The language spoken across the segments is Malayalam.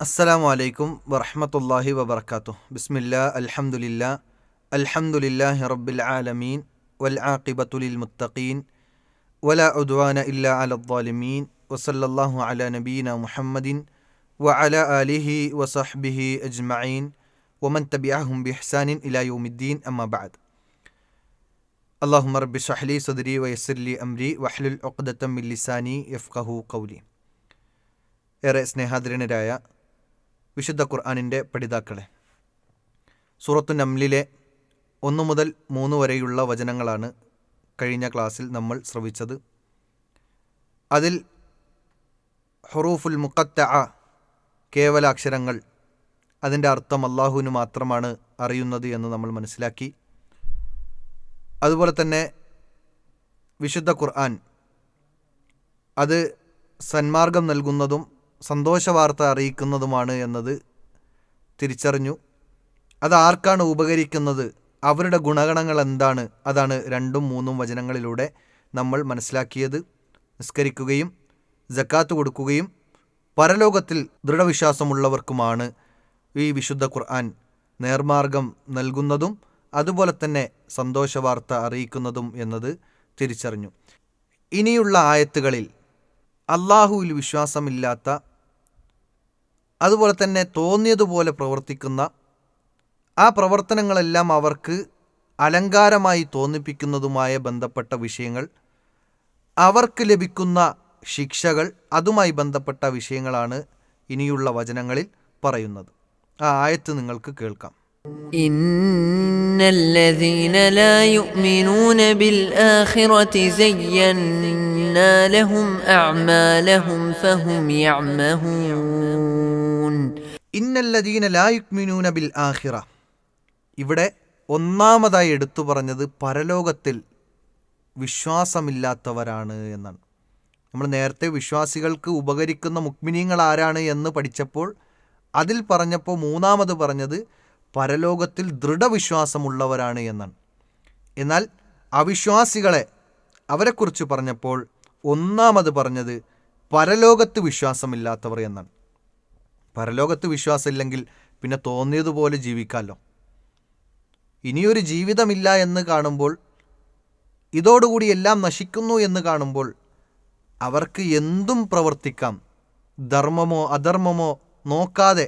അസ്സലാമു അലൈക്കും വറഹ്മത്തുള്ളാഹി വബറകാതുഹു. ബിസ്മില്ലാ അൽഹംദുലില്ലാഹി റബ്ബിൽ ആലമീൻ വൽ ആഖിബത്തു ലിൽ മുത്തഖീൻ വലാ ഉദ്വാന ഇല്ലാ അലൽ ളാലിമീൻ വസല്ലല്ലാഹു അലാ നബീന മുഹമ്മദിൻ വഅലാ ആലിഹി വസഹ്ബിഹി അജ്മഈൻ വമൻ തബിഅഹും ബിഇഹ്സാനിൻ ഇലാ യൗമിദ്ദീൻ. അമ്മാ ബഅദ്. അല്ലാഹുമ്മ റബ്ബി ഇശ്റഹ് ലി സദ്രി വയസ്സിർ ലി അംരി വഹ്ലുൽ ഉഖ്ദതം മിൻ ലിസാനി യഫ്ഖഹു ഖൗലി. ഏറെ സ്നേഹാദരനരായ വിശുദ്ധ ഖുർആനിൻ്റെ പഠിതാക്കളെ, സൂറത്തു നംലിലെ 1 മുതൽ 3 വരെയുള്ള വചനങ്ങളാണ് കഴിഞ്ഞ ക്ലാസ്സിൽ നമ്മൾ ശ്രവിച്ചത്. അതിൽ ഹുറൂഫുൽ മുഖത്തഅ, കേവല അക്ഷരങ്ങൾ, അതിൻ്റെ അർത്ഥം അള്ളാഹുവിന് മാത്രമാണ് അറിയുന്നത് എന്ന് നമ്മൾ മനസ്സിലാക്കി. അതുപോലെ തന്നെ വിശുദ്ധ ഖുർആൻ അത് സന്മാർഗം നൽകുന്നതും സന്തോഷവാർത്ത അറിയിക്കുന്നതുമാണ് എന്നത് തിരിച്ചറിഞ്ഞു. അത് ആർക്കാണ് ഉപകരിക്കുന്നത്, അവരുടെ ഗുണഗണങ്ങൾ എന്താണ്, അതാണ് 2ഉം 3ഉം വചനങ്ങളിലൂടെ നമ്മൾ മനസ്സിലാക്കിയത്. നിസ്കരിക്കുകയും സക്കാത്ത് കൊടുക്കുകയും പരലോകത്തിൽ ദൃഢവിശ്വാസമുള്ളവർക്കുമാണ് ഈ വിശുദ്ധ ഖുർആൻ നേർമാർഗം നൽകുന്നതും അതുപോലെ തന്നെ സന്തോഷവാർത്ത അറിയിക്കുന്നതും എന്നത് തിരിച്ചറിഞ്ഞു. ഇനിയുള്ള ആയത്തുകളിൽ അള്ളാഹുവിൽ വിശ്വാസമില്ലാത്ത, അതുപോലെ തന്നെ തോന്നിയതുപോലെ പ്രവർത്തിക്കുന്ന, ആ പ്രവർത്തനങ്ങളെല്ലാം അവർക്ക് അലങ്കാരമായി തോന്നിപ്പിക്കുന്നതുമായ ബന്ധപ്പെട്ട വിഷയങ്ങൾ, അവർക്ക് ലഭിക്കുന്ന ശിക്ഷകൾ, അതുമായി ബന്ധപ്പെട്ട വിഷയങ്ങളാണ് ഇനിയുള്ള വചനങ്ങളിൽ പറയുന്നത്. ആ ആയത്ത് നിങ്ങൾക്ക് കേൾക്കാം. ഇന്നല്ലദീന ലാ യുഅ്മിനൂന ബിൽ ആഖിറതി സയ്യന്നാ ലഹും അഅ്മാലഹും ഫഹും യഅ്മഹൂൻ. ഇന്നല്ലദീന ലാ യുഅ്മിനൂന ബിൽ ആഖിറ, ഇവിടെ ഒന്നാമതായി എടുത്തു പറഞ്ഞത് പരലോകത്തിൽ വിശ്വാസമില്ലാത്തവരാണ് എന്നാണ്. നമ്മൾ നേരത്തെ വിശ്വാസികൾക്ക് ഉപകരിക്കുന്ന മുഅ്മിനീങ്ങൾ ആരാണ് എന്ന് പഠിച്ചപ്പോൾ അതിൽ പറഞ്ഞപ്പോൾ മൂന്നാമത് പറഞ്ഞത് പരലോകത്തിൽ ദൃഢവിശ്വാസമുള്ളവരാണ് എന്നാണ്. എന്നാൽ അവിശ്വാസികളെ, അവരെക്കുറിച്ച് പറഞ്ഞപ്പോൾ ഒന്നാമത് പറഞ്ഞത് പരലോകത്ത് വിശ്വാസമില്ലാത്തവർ എന്നാണ്. പരലോകത്ത് വിശ്വാസമില്ലെങ്കിൽ പിന്നെ തോന്നിയതുപോലെ ജീവിക്കാമല്ലോ. ഇനിയൊരു ജീവിതമില്ല എന്ന് കാണുമ്പോൾ, ഇതോടുകൂടി എല്ലാം നശിക്കുന്നു എന്ന് കാണുമ്പോൾ അവർക്ക് എന്തും പ്രവർത്തിക്കാം, ധർമ്മമോ അധർമ്മമോ നോക്കാതെ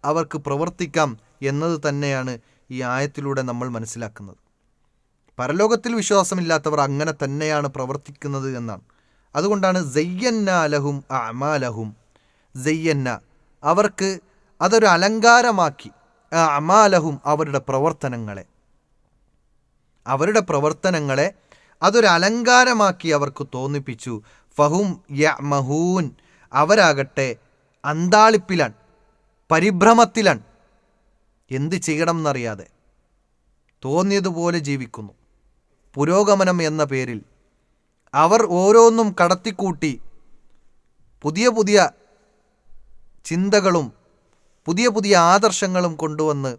അവർക്ക് പ്രവർത്തിക്കാം എന്നത് തന്നെയാണ് ഈ ആയത്തിലൂടെ നമ്മൾ മനസ്സിലാക്കുന്നത്. പരലോകത്തിൽ വിശ്വാസമില്ലാത്തവർ അങ്ങനെ തന്നെയാണ് പ്രവർത്തിക്കുന്നത് എന്നാണ്. അതുകൊണ്ടാണ് സയ്യന്ന ലഹും അഅ്മാലഹും, സയ്യന്ന അവർക്ക് അതൊരു അലങ്കാരമാക്കി, അഅ്മാലഹും അവരുടെ പ്രവർത്തനങ്ങളെ അതൊരു അലങ്കാരമാക്കി അവർക്ക് തോന്നിപ്പിച്ചു. ഫഹും യഅ്മഹൂൻ, അവരാകട്ടെ അന്താളിപ്പിലാണ്, പരിഭ്രമത്തിലാണ്, എന്ത് ചെയ്യണം എന്നറിയാതെ തോന്നിയതുപോലെ ജീവിക്കുന്നു. പുരോഗമനം എന്ന പേരിൽ അവർ ഓരോന്നും കടത്തിക്കൂട്ടി പുതിയ പുതിയ ചിന്തകളും പുതിയ പുതിയ ആദർശങ്ങളും കൊണ്ടുവന്ന്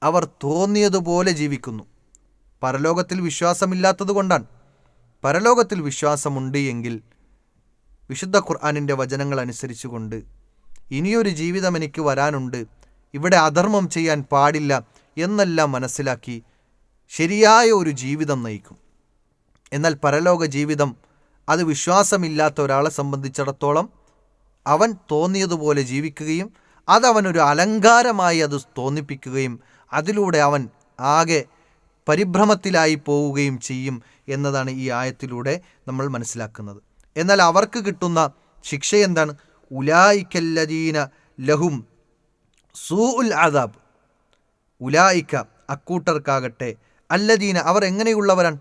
അവർ തോന്നിയതുപോലെ ജീവിക്കുന്നു. പരലോകത്തിൽ വിശ്വാസമില്ലാത്തത് കൊണ്ടാണ്. പരലോകത്തിൽ വിശ്വാസമുണ്ട് എങ്കിൽ വിശുദ്ധ ഖുർആനിൻ്റെ വചനങ്ങൾ അനുസരിച്ചുകൊണ്ട് ഇനിയൊരു ജീവിതം എനിക്ക് വരാനുണ്ട്, ഇവിടെ അധർമ്മം ചെയ്യാൻ പാടില്ല എന്നെല്ലാം മനസ്സിലാക്കി ശരിയായ ഒരു ജീവിതം നയിക്കും. എന്നാൽ പരലോക ജീവിതം അത് വിശ്വാസമില്ലാത്ത ഒരാളെ സംബന്ധിച്ചിടത്തോളം അവൻ തോന്നിയതുപോലെ ജീവിക്കുകയും അതവനൊരു അലങ്കാരമായി അത് തോന്നിപ്പിക്കുകയും അതിലൂടെ അവൻ ആകെ പരിഭ്രമത്തിലായി പോവുകയും ചെയ്യും എന്നതാണ് ഈ ആയത്തിലൂടെ നമ്മൾ മനസ്സിലാക്കുന്നത്. എന്നാൽ അവർക്ക് കിട്ടുന്ന ശിക്ഷ എന്താണ്? ഉലായിക്കല്ലദീന ലഹും സൂഉൽ അദാബ്, ഉലായിക്ക അക്കൂട്ടർക്കാകട്ടെ, അല്ലദീന അവർ എങ്ങനെയുള്ളവരാണ്?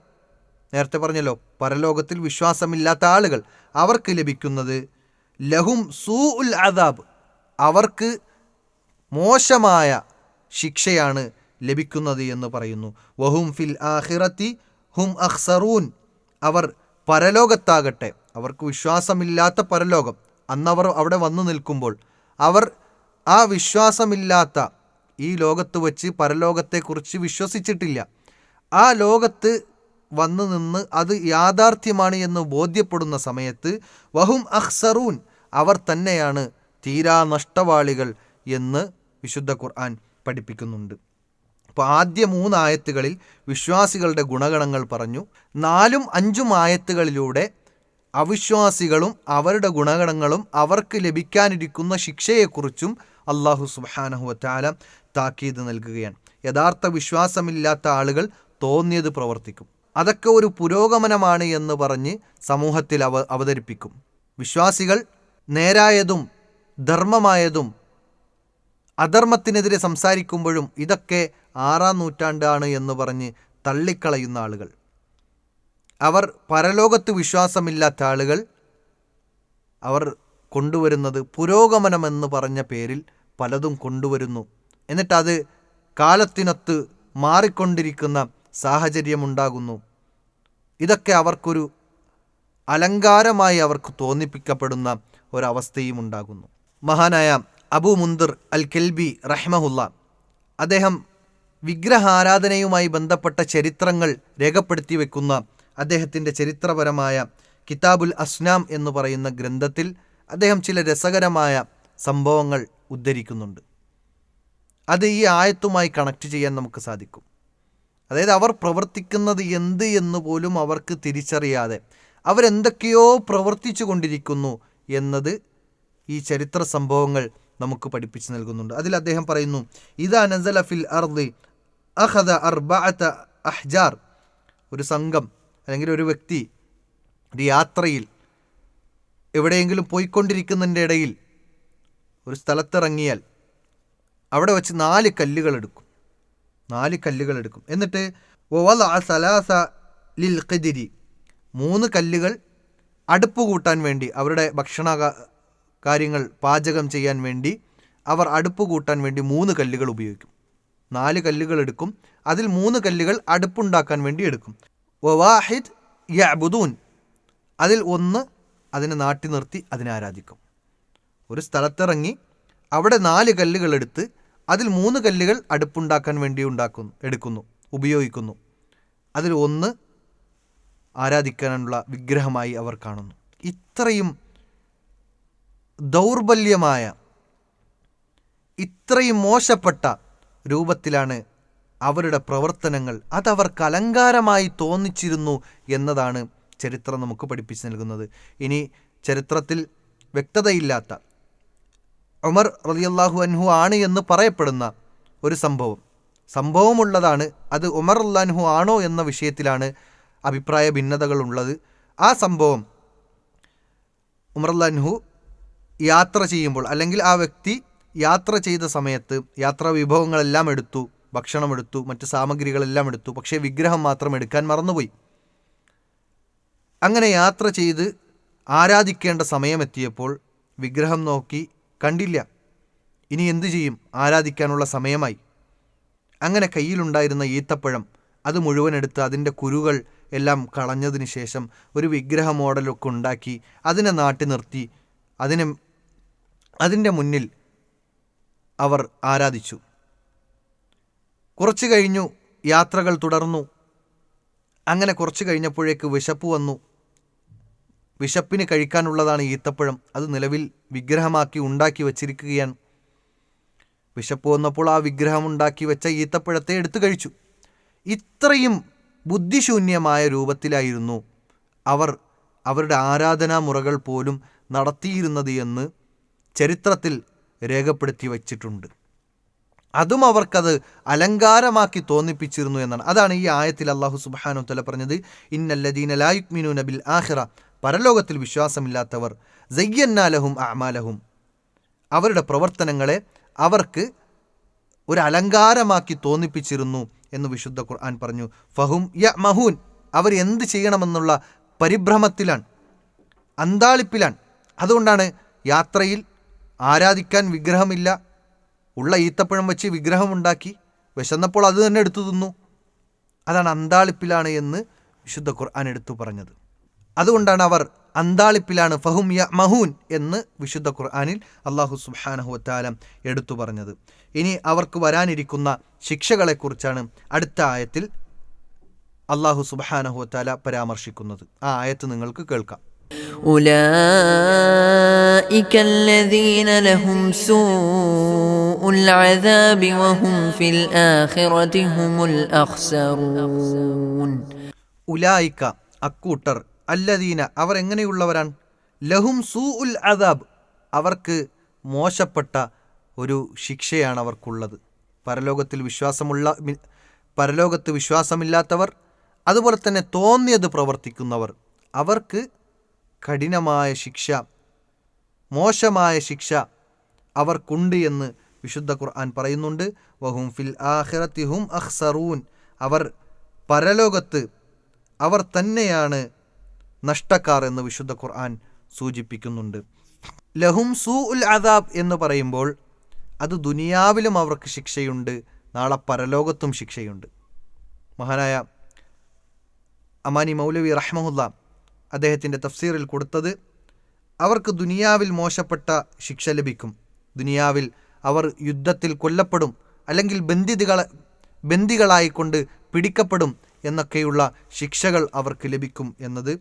നേരത്തെ പറഞ്ഞല്ലോ, പരലോകത്തിൽ വിശ്വാസമില്ലാത്ത ആളുകൾ, അവർക്ക് ലഭിക്കുന്നത് ലഹും സൂഉൽ അദാബ്, അവർക്ക് മോശമായ ശിക്ഷയാണ് ലഭിക്കുന്നത് എന്ന് പറയുന്നു. വഹും ഫിൽ ആഖിറത്തി ഹും അഖ്സറൂൻ, അവർ പരലോകത്താകട്ടെ, അവർക്ക് വിശ്വാസമില്ലാത്ത പരലോകം, അന്നവർ അവിടെ വന്നു നിൽക്കുമ്പോൾ അവർ ആ വിശ്വാസമില്ലാത്ത ഈ ലോകത്ത് വച്ച് പരലോകത്തെക്കുറിച്ച് വിശ്വസിച്ചിട്ടില്ല. ആ ലോകത്ത് വന്നു നിന്ന് അത് യാഥാർത്ഥ്യമാണ് എന്ന് ബോധ്യപ്പെടുന്ന സമയത്ത് വഹും അഖ്സറൂൻ, അവർ തന്നെയാണ് തീരാ നഷ്ടവാളികൾ എന്ന് വിശുദ്ധ ഖുർആൻ പഠിപ്പിക്കുന്നുണ്ട്. അപ്പോൾ ആദ്യ 3 ആയത്തുകളിൽ വിശ്വാസികളുടെ ഗുണഗണങ്ങൾ പറഞ്ഞു. 4ഉം 5ഉം ആയത്തുകളിലൂടെ അവിശ്വാസികളും അവരുടെ ഗുണഗണങ്ങളും അവർക്ക് ലഭിക്കാനിരിക്കുന്ന ശിക്ഷയെക്കുറിച്ചും അല്ലാഹു സുബ്ഹാനഹു വതആല താക്കീത് നൽകുകയാണ്. യഥാർത്ഥ വിശ്വാസമില്ലാത്ത ആളുകൾ തോന്നിയത് പ്രവർത്തിക്കും. അതൊക്കെ ഒരു പുരോഗമനമാണ് എന്ന് പറഞ്ഞ് സമൂഹത്തിൽ അവതരിപ്പിക്കും. വിശ്വാസികൾ നേരായതും ധർമ്മമായതും അധർമ്മത്തിനെതിരെ സംസാരിക്കുമ്പോഴും ഇതൊക്കെ 6-ാം നൂറ്റാണ്ടാണ് എന്ന് പറഞ്ഞ് തള്ളിക്കളയുന്ന ആളുകൾ, അവർ പരലോകത്ത് വിശ്വാസമില്ലാത്ത ആളുകൾ, അവർ കൊണ്ടുവരുന്നത് പുരോഗമനമെന്ന് പറഞ്ഞ പേരിൽ പലതും കൊണ്ടുവരുന്നു. എന്നിട്ടത് കാലത്തിനൊത്ത് മാറിക്കൊണ്ടിരിക്കുന്ന സാഹചര്യമുണ്ടാകുന്നു. ഇതൊക്കെ അവർക്കൊരു അലങ്കാരമായി അവർക്ക് തോന്നിപ്പിക്കപ്പെടുന്ന ഒരവസ്ഥയും ഉണ്ടാകുന്നു. മഹാനായ അബൂ മുൻദിർ അൽ കെൽബി റഹ്മഹുല്ല, അദ്ദേഹം വിഗ്രഹാരാധനയുമായി ബന്ധപ്പെട്ട ചരിത്രങ്ങൾ രേഖപ്പെടുത്തി വെക്കുന്ന അദ്ദേഹത്തിൻ്റെ ചരിത്രപരമായ കിതാബുൽ അസ്നാം എന്ന് പറയുന്ന ഗ്രന്ഥത്തിൽ അദ്ദേഹം ചില രസകരമായ സംഭവങ്ങൾ ഉദ്ധരിക്കുന്നുണ്ട്. അത് ഈ ആയത്തുമായി കണക്ട് ചെയ്യാൻ നമുക്ക് സാധിക്കും. അതായത് അവർ പ്രവർത്തിക്കുന്നത് എന്ത് എന്ന് പോലും അവർക്ക് തിരിച്ചറിയാതെ അവരെന്തൊക്കെയോ പ്രവർത്തിച്ചു കൊണ്ടിരിക്കുന്നു എന്നത് ഈ ചരിത്ര സംഭവങ്ങൾ നമുക്ക് പഠിപ്പിച്ചു നൽകുന്നുണ്ട്. അതിൽ അദ്ദേഹം പറയുന്നു, ഇദാ നസല ഫിൽ അർദി അഖദ അർബഅത അഹ്ജാർ. ഒരു സംഘം അല്ലെങ്കിൽ ഒരു വ്യക്തി ഒരു യാത്രയിൽ എവിടെയെങ്കിലും പോയിക്കൊണ്ടിരിക്കുന്നതിൻ്റെ ഇടയിൽ ഒരു സ്ഥലത്തിറങ്ങിയാൽ അവിടെ വെച്ച് 4 കല്ലുകൾ എടുക്കും. 4 കല്ലുകൾ എടുക്കും. എന്നിട്ട് വവളഅ സലാസ ലിൽ ഖിദ്രി, 3 കല്ലുകൾ അടുപ്പ് കൂട്ടാൻ വേണ്ടി, അവരുടെ ഭക്ഷണ കാര്യങ്ങൾ പാചകം ചെയ്യാൻ വേണ്ടി അവർ അടുപ്പ് കൂട്ടാൻ വേണ്ടി 3 കല്ലുകൾ ഉപയോഗിക്കും. 4 കല്ലുകൾ എടുക്കും, അതിൽ 3 കല്ലുകൾ അടുപ്പുണ്ടാക്കാൻ വേണ്ടി എടുക്കും. വവാഹിദ് യഅ്ബുദൂൻ, അതിൽ 1 അതിനെ നാട്ടി നിർത്തി അതിനെ ആരാധിക്കും. ഒരു സ്ഥലത്തിറങ്ങി അവിടെ 4 കല്ലുകൾ എടുത്ത് അതിൽ 3 കല്ലുകൾ അടുപ്പുണ്ടാക്കാൻ വേണ്ടി എടുക്കുന്നു, ഉപയോഗിക്കുന്നു. അതിൽ 1 ആരാധിക്കാനുള്ള വിഗ്രഹമായി അവർ കാണുന്നു. ഇത്രയും ദൗർബല്യമായ, ഇത്രയും മോശപ്പെട്ട രൂപത്തിലാണ് അവരുടെ പ്രവർത്തനങ്ങൾ. അതവർക്ക് അലങ്കാരമായി തോന്നിച്ചിരുന്നു എന്നതാണ് ചരിത്രം നമുക്ക് പഠിപ്പിച്ചു നൽകുന്നത്. ഇനി ചരിത്രത്തിൽ വ്യക്തതയില്ലാത്ത ഉമർ റളിയല്ലാഹു അൻഹു ആണ് എന്ന് പറയപ്പെടുന്ന ഒരു സംഭവമുള്ളതാണ്. അത് ഉമർ റളിയല്ലാഹു അൻഹു ആണോ എന്ന വിഷയത്തിലാണ് അഭിപ്രായ ഭിന്നതകൾ ഉള്ളത്. ആ സംഭവം ഉമർ റളിയല്ലാഹു അൻഹു യാത്ര ചെയ്യുമ്പോൾ, അല്ലെങ്കിൽ ആ വ്യക്തി യാത്ര ചെയ്ത സമയത്ത് യാത്രാ വിഭവങ്ങളെല്ലാം എടുത്തു, ഭക്ഷണമെടുത്തു, മറ്റ് സാമഗ്രികളെല്ലാം എടുത്തു, പക്ഷേ വിഗ്രഹം മാത്രം എടുക്കാൻ മറന്നുപോയി. അങ്ങനെ യാത്ര ചെയ്ത് ആരാധിക്കേണ്ട സമയമെത്തിയപ്പോൾ വിഗ്രഹം നോക്കി കണ്ടില്ല. ഇനി എന്തു ചെയ്യും? ആരാധിക്കാനുള്ള സമയമായി. അങ്ങനെ കയ്യിലുണ്ടായിരുന്ന ഈത്തപ്പഴം അത് മുഴുവൻ എടുത്ത് അതിൻ്റെ കുരുകൾ എല്ലാം കളഞ്ഞതിന് ശേഷം ഒരു വിഗ്രഹ മോഡലൊക്കെ ഉണ്ടാക്കി അതിനെ നാട്ടി നിർത്തി അതിൻ്റെ മുന്നിൽ അവർ ആരാധിച്ചു. കുറച്ച് കഴിഞ്ഞു, യാത്രകൾ തുടർന്നു. അങ്ങനെ കുറച്ച് കഴിഞ്ഞപ്പോഴേക്ക് വിശപ്പ് വന്നു. വിശപ്പിന് കഴിക്കാനുള്ളതാണ് ഈത്തപ്പഴം. അത് നിലവിൽ വിഗ്രഹമാക്കി ഉണ്ടാക്കി വച്ചിരിക്കുകയാണ്. വിശപ്പ് വന്നപ്പോൾ ആ വിഗ്രഹം ഉണ്ടാക്കി വെച്ച ഈത്തപ്പഴത്തെ എടുത്തു കഴിച്ചു. ഇത്രയും ബുദ്ധിശൂന്യമായ രൂപത്തിലായിരുന്നു അവർ അവരുടെ ആരാധനാ മുറകൾ പോലും നടത്തിയിരുന്നത് എന്ന് ചരിത്രത്തിൽ രേഖപ്പെടുത്തി വച്ചിട്ടുണ്ട്. അതും അവർക്കത് അലങ്കാരമാക്കി തോന്നിപ്പിച്ചിരുന്നു എന്നാണ്. അതാണ് ഈ ആയത്തിൽ അല്ലാഹു സുബ്ഹാനഹു വതആല പറഞ്ഞത്, ഇന്നല്ലദീന ലാ യുഅ്മിനൂന ബിൽ ആഖിറ, പരലോകത്തിൽ വിശ്വാസമില്ലാത്തവർ, സയ്യന്നാ ലഹും അഅമാലഹും, അവരുടെ പ്രവർത്തനങ്ങളെ അവർക്ക് ഒരു അലങ്കാരമാക്കി തോന്നിപ്പിച്ചിരുന്നു എന്ന് വിശുദ്ധ ഖുർആൻ പറഞ്ഞു. ഫഹും യഅ്മഹൂൻ, അവർ എന്ത് ചെയ്യണമെന്നുള്ള പരിഭ്രമത്തിലാണ്, അന്താളിപ്പിലാണ്. അതുകൊണ്ടാണ് യാത്രയിൽ ആരാധിക്കാൻ വിഗ്രഹമില്ല, ഉള്ള ഈത്തപ്പഴം വെച്ച് വിഗ്രഹമുണ്ടാക്കി വിശന്നപ്പോൾ അത് തന്നെ എടുത്തു തിന്നു. അതാണ് അന്താളിപ്പിലാണ് എന്ന് വിശുദ്ധ ഖുർആൻ എടുത്തു പറഞ്ഞത്. അതുകൊണ്ടാണ് അവർ അന്താളിപ്പിലാണ്, ഫഹും യഅ്മഹൂൻ എന്ന് വിശുദ്ധ ഖുർആനിൽ അല്ലാഹു സുബ്ഹാനഹു വതആല എടുത്തു പറഞ്ഞത്. ഇനി അവർക്ക് വരാനിരിക്കുന്ന ശിക്ഷകളെക്കുറിച്ചാണ് അടുത്ത ആയത്തിൽ അല്ലാഹു സുബ്ഹാനഹു വതആല പരാമർശിക്കുന്നത്. ആ ആയത്ത് നിങ്ങൾക്ക് കേൾക്കാം. أولئك الذين لهم سوء العذاب وهم في الآخرة هم الأخسرون. ഉലായിക്ക അക്കൂട്ടർ, അല്ലദീന അവർ എങ്ങനെയുള്ളവരാണ്, ലഹും സൂഉൽ അദാബ് അവർക്ക് മോശപ്പെട്ട ഒരു ശിക്ഷയാണ് അവർക്കുള്ളത്. പരലോകത്ത് വിശ്വാസമില്ലാത്തവർ, അതുപോലെ തന്നെ തോന്നിയത് പ്രവർത്തിക്കുന്നവർ, അവർക്ക് കഠിനമായ ശിക്ഷ, മോശമായ ശിക്ഷ അവർക്കുണ്ട് എന്ന് വിശുദ്ധ ഖുർആൻ പറയുന്നുണ്ട്. വഹും ഫിൽ ആഖിറതി ഹും അഖ്സറൂൻ, അവർ പരലോകത്ത് അവർ തന്നെയാണ് നഷ്ടക്കാർ എന്ന് വിശുദ്ധ ഖുർആൻ സൂചിപ്പിക്കുന്നുണ്ട്. ലഹും സൂഉൽ അദാബ് എന്ന് പറയുമ്പോൾ അത് ദുനിയാവിലും അവർക്ക് ശിക്ഷയുണ്ട്, നാളെ പരലോകത്തും ശിക്ഷയുണ്ട്. മഹാനായ അമാനി മൗലവി റഹ്മഹുല്ല അദ്ദേഹത്തിൻ്റെ തഫ്സീറിൽ കൊടുത്തത്, അവർക്ക് ദുനിയാവിൽ മോശപ്പെട്ട ശിക്ഷ ലഭിക്കും, ദുനിയാവിൽ അവർ യുദ്ധത്തിൽ കൊല്ലപ്പെടും, അല്ലെങ്കിൽ ബന്ദികളായിക്കൊണ്ട് പിടിക്കപ്പെടും എന്നൊക്കെയുള്ള ശിക്ഷകൾ അവർക്ക് ലഭിക്കും എന്നത്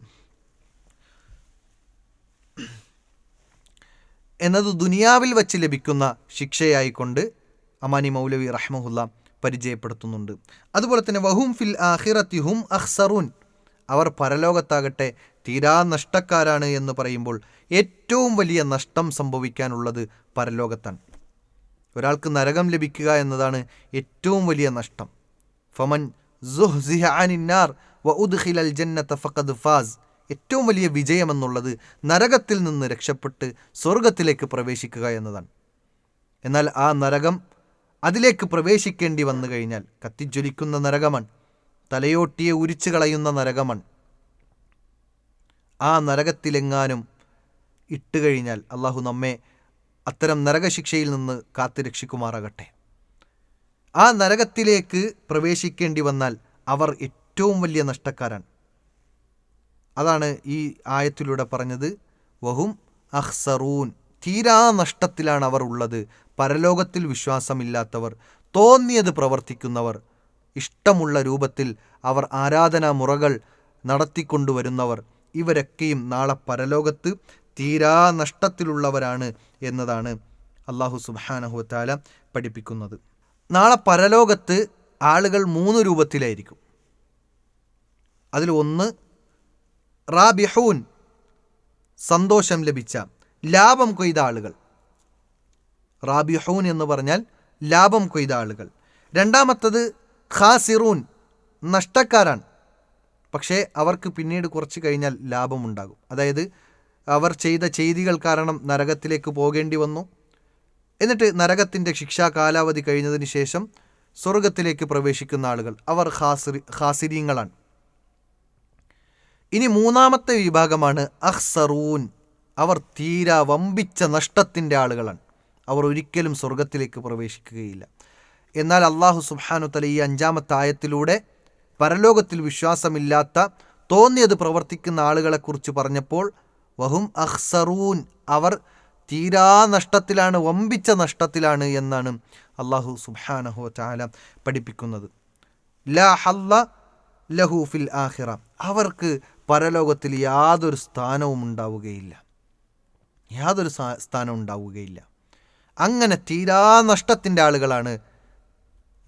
ദുനിയാവിൽ വച്ച് ലഭിക്കുന്ന ശിക്ഷയായിക്കൊണ്ട് അമാനി മൗലവി റഹ്മഹുല്ല പരിചയപ്പെടുത്തുന്നുണ്ട്. അതുപോലെ തന്നെ വഹും ഫിൽ ആഖിറതി ഹും അഖ്സറൂൻ, അവർ പരലോകത്താകട്ടെ തീരാ നഷ്ടക്കാരാണ് എന്ന് പറയുമ്പോൾ ഏറ്റവും വലിയ നഷ്ടം സംഭവിക്കാനുള്ളത് പരലോകത്താണ്. ഒരാൾക്ക് നരകം ലഭിക്കുക എന്നതാണ് ഏറ്റവും വലിയ നഷ്ടം. ഫമൻ സുഹ്സിഹ അനിന്നാർ വ ഉദ്ഖിലൽ ജന്നത ഫഖദ് ഫാസ്, ഏറ്റവും വലിയ വിജയമെന്നുള്ളത് നരകത്തിൽ നിന്ന് രക്ഷപ്പെട്ട് സ്വർഗത്തിലേക്ക് പ്രവേശിക്കുക എന്നതാണ്. എന്നാൽ ആ നരകം, അതിലേക്ക് പ്രവേശിക്കേണ്ടി വന്നു കഴിഞ്ഞാൽ കത്തിജ്വലിക്കുന്ന നരകമാണ്, തലയോട്ടിയെ ഉരിച്ചു കളയുന്ന നരകമാണ്. ആ നരകത്തിലെങ്ങാനും ഇട്ടുകഴിഞ്ഞാൽ അള്ളാഹു നമ്മെ അത്തരം നരകശിക്ഷയിൽ നിന്ന് കാത്തു രക്ഷിക്കുമാറാകട്ടെ. ആ നരകത്തിലേക്ക് പ്രവേശിക്കേണ്ടി വന്നാൽ അവർ ഏറ്റവും വലിയ നഷ്ടക്കാരാണ്. അതാണ് ഈ ആയത്തിലൂടെ പറഞ്ഞത്, വഹും അഖ്സറൂൻ, തീരാ നഷ്ടത്തിലാണ് അവർ ഉള്ളത്. പരലോകത്തിൽ വിശ്വാസമില്ലാത്തവർ, തോന്നിയത് പ്രവർത്തിക്കുന്നവർ, ഇഷ്ടമുള്ള രൂപത്തിൽ അവർ ആരാധനാ മുറകൾ നടത്തിക്കൊണ്ടുവരുന്നവർ, ഇവരൊക്കെയും നാളെ പരലോകത്ത് തീരാ നഷ്ടത്തിലുള്ളവരാണ് എന്നതാണ് അല്ലാഹു സുബ്ഹാനഹു വ തആല പഠിപ്പിക്കുന്നത്. നാളെ പരലോകത്ത് ആളുകൾ 3 രൂപത്തിലായിരിക്കും. അതിൽ ഒന്ന് റാബിഹൂൻ, സന്തോഷം ലഭിച്ച, ലാഭം കൊയ്ത ആളുകൾ. റാബിഹൂൻ എന്ന് പറഞ്ഞാൽ ലാഭം കൊയ്ത ആളുകൾ. രണ്ടാമത്തത് ഖാസിറൂൻ, നഷ്ടക്കാരാണ്, പക്ഷേ അവർക്ക് പിന്നീട് കുറച്ച് കഴിഞ്ഞാൽ ലാഭമുണ്ടാകും. അതായത് അവർ ചെയ്ത ചെയ്തികൾ കാരണം നരകത്തിലേക്ക് പോകേണ്ടി വന്നു, എന്നിട്ട് നരകത്തിൻ്റെ ശിക്ഷാ കാലാവധി കഴിഞ്ഞതിന് ശേഷം സ്വർഗത്തിലേക്ക് പ്രവേശിക്കുന്ന ആളുകൾ, അവർ ഖാസിരീങ്ങളാണ്. ഇനി മൂന്നാമത്തെ വിഭാഗമാണ് അഖ്സറൂൻ, അവർ തീരാ വമ്പിച്ച നഷ്ടത്തിൻ്റെ ആളുകളാണ്, അവർ ഒരിക്കലും സ്വർഗത്തിലേക്ക് പ്രവേശിക്കുകയില്ല. എന്നാൽ അല്ലാഹു സുബ്ഹാനഹു തആല ഈ 5-ാമത്തെ ആയത്തിലൂടെ പരലോകത്തിൽ വിശ്വാസമില്ലാത്ത, തോന്നിയത് പ്രവർത്തിക്കുന്ന ആളുകളെക്കുറിച്ച് പറഞ്ഞപ്പോൾ വഹും അഖ്സറൂൻ, അവർ തീരാ നഷ്ടത്തിലാണ്, വമ്പിച്ച നഷ്ടത്തിലാണ് എന്നാണ് അല്ലാഹു സുബ്ഹാനഹു തആല പഠിപ്പിക്കുന്നത്. ലാ ഹല്ല ലഹു ഫിൽ ആഖിറ, അവർക്ക് പരലോകത്തിൽ യാതൊരു സ്ഥാനവും ഉണ്ടാവുകയില്ല. അങ്ങനെ തീരാ നഷ്ടത്തിൻ്റെ ആളുകളാണ്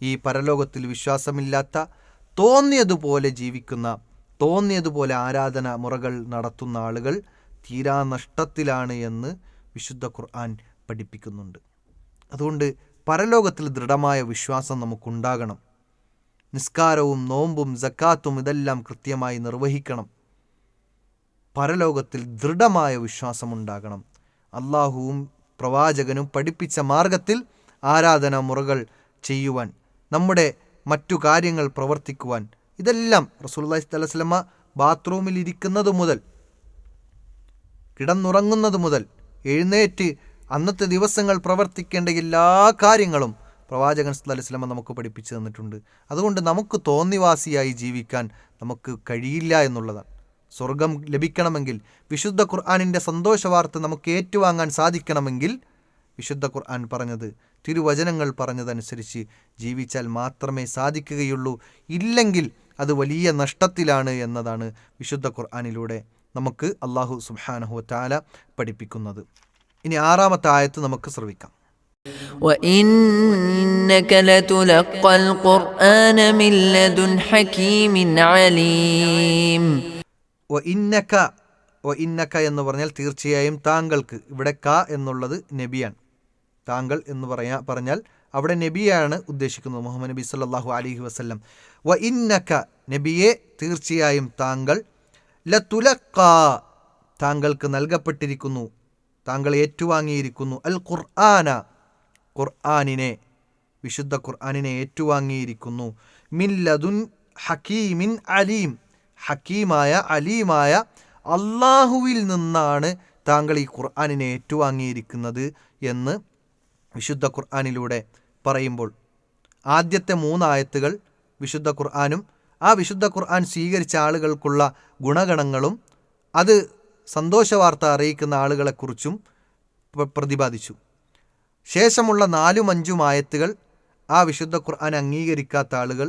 ഈ പരലോകത്തിൽ വിശ്വാസമില്ലാത്ത, തോന്നിയതുപോലെ ജീവിക്കുന്ന, തോന്നിയതുപോലെ ആരാധന മുറകൾ നടത്തുന്ന ആളുകൾ തീരാ നഷ്ടത്തിലാണ് എന്ന് വിശുദ്ധ ഖുർആൻ പഠിപ്പിക്കുന്നുണ്ട്. അതുകൊണ്ട് പരലോകത്തിൽ ദൃഢമായ വിശ്വാസം നമുക്കുണ്ടാകണം. നിസ്കാരവും നോമ്പും സക്കാത്തും ഇതെല്ലാം കൃത്യമായി നിർവഹിക്കണം. പരലോകത്തിൽ ദൃഢമായ വിശ്വാസമുണ്ടാകണം. അള്ളാഹുവും പ്രവാചകനും പഠിപ്പിച്ച മാർഗത്തിൽ ആരാധനാ മുറകൾ ചെയ്യുവാൻ, നമ്മുടെ മറ്റു കാര്യങ്ങൾ പ്രവർത്തിക്കുവാൻ, ഇതെല്ലാം റസൂലുള്ളാഹി സ്വല്ലല്ലാഹു അലൈഹി വസല്ലമ ബാത്റൂമിൽ ഇരിക്കുന്നത് മുതൽ, കിടന്നുറങ്ങുന്നത് മുതൽ, എഴുന്നേറ്റ് അന്നത്തെ ദിവസങ്ങൾ പ്രവർത്തിക്കേണ്ട എല്ലാ കാര്യങ്ങളും പ്രവാചകൻ സല്ലല്ലാഹു അലൈഹി വസല്ലമ നമുക്ക് പഠിപ്പിച്ചു തന്നിട്ടുണ്ട്. അതുകൊണ്ട് നമുക്ക് തോന്നിവാസിയായി ജീവിക്കാൻ നമുക്ക് കഴിയില്ല എന്നുള്ളതാണ്. സ്വർഗം ലഭിക്കണമെങ്കിൽ, വിശുദ്ധ ഖുർആനിൻ്റെ സന്തോഷവാർത്ത നമുക്ക് ഏറ്റുവാങ്ങാൻ സാധിക്കണമെങ്കിൽ, വിശുദ്ധ ഖുർആൻ പറഞ്ഞത്, തിരുവചനങ്ങൾ പറഞ്ഞതനുസരിച്ച് ജീവിച്ചാൽ മാത്രമേ സാധിക്കുകയുള്ളൂ. ഇല്ലെങ്കിൽ അത് വലിയ നഷ്ടത്തിലാണ് എന്നതാണ് വിശുദ്ധ ഖുർആനിലൂടെ നമുക്ക് അല്ലാഹു സുബ്ഹാനഹു വ തആല പഠിപ്പിക്കുന്നത്. ഇനി 6-ാമത്തെ ആയത്ത് നമുക്ക് ശ്രവിക്കാം. وإنك لتلقى القرآن من لدن حكيم عليم. ഇന്നക എന്ന് പറഞ്ഞാൽ തീർച്ചയായും താങ്കൾക്ക്. ഇവിടെ ക എന്നുള്ളത് നബിയാണ്. താങ്കൾ എന്ന് പറഞ്ഞാൽ അവിടെ നബിയാണ് ഉദ്ദേശിക്കുന്നത്, മുഹമ്മദ് നബി സല്ലല്ലാഹു അലൈഹി വസല്ലം. വ ഇന്നക നബിയെ തീർച്ചയായും താങ്കൾ, ലതുലഖ താങ്കൾക്ക് നൽകപ്പെട്ടിരിക്കുന്നു, താങ്കൾ ഏറ്റുവാങ്ങിയിരിക്കുന്നു, അൽ ഖുർആന ഖുർആനിനെ, വിശുദ്ധ ഖുർആനിനെ ഏറ്റുവാങ്ങിയിരിക്കുന്നു, മിൻ ലദുൻ ഹക്കീമിൻ അലീം, ഹക്കീമായ അലീമായ അള്ളാഹുവിൽ നിന്നാണ് താങ്കൾ ഈ ഖുർആനിനെ ഏറ്റുവാങ്ങിയിരിക്കുന്നത് എന്ന് വിശുദ്ധ ഖുർആനിലൂടെ പറയുമ്പോൾ ആദ്യത്തെ 3 ആയത്തുകൾ വിശുദ്ധ ഖുർആനും ആ വിശുദ്ധ ഖുർആൻ സ്വീകരിച്ച ആളുകൾക്കുള്ള ഗുണഗണങ്ങളും അത് സന്തോഷവാർത്ത അറിയിക്കുന്ന ആളുകളെക്കുറിച്ചും പ്രതിപാദിച്ചു. ശേഷമുള്ള 4-5 ആയത്തുകൾ ആ വിശുദ്ധ ഖുർആൻ അംഗീകരിക്കാത്ത ആളുകൾ,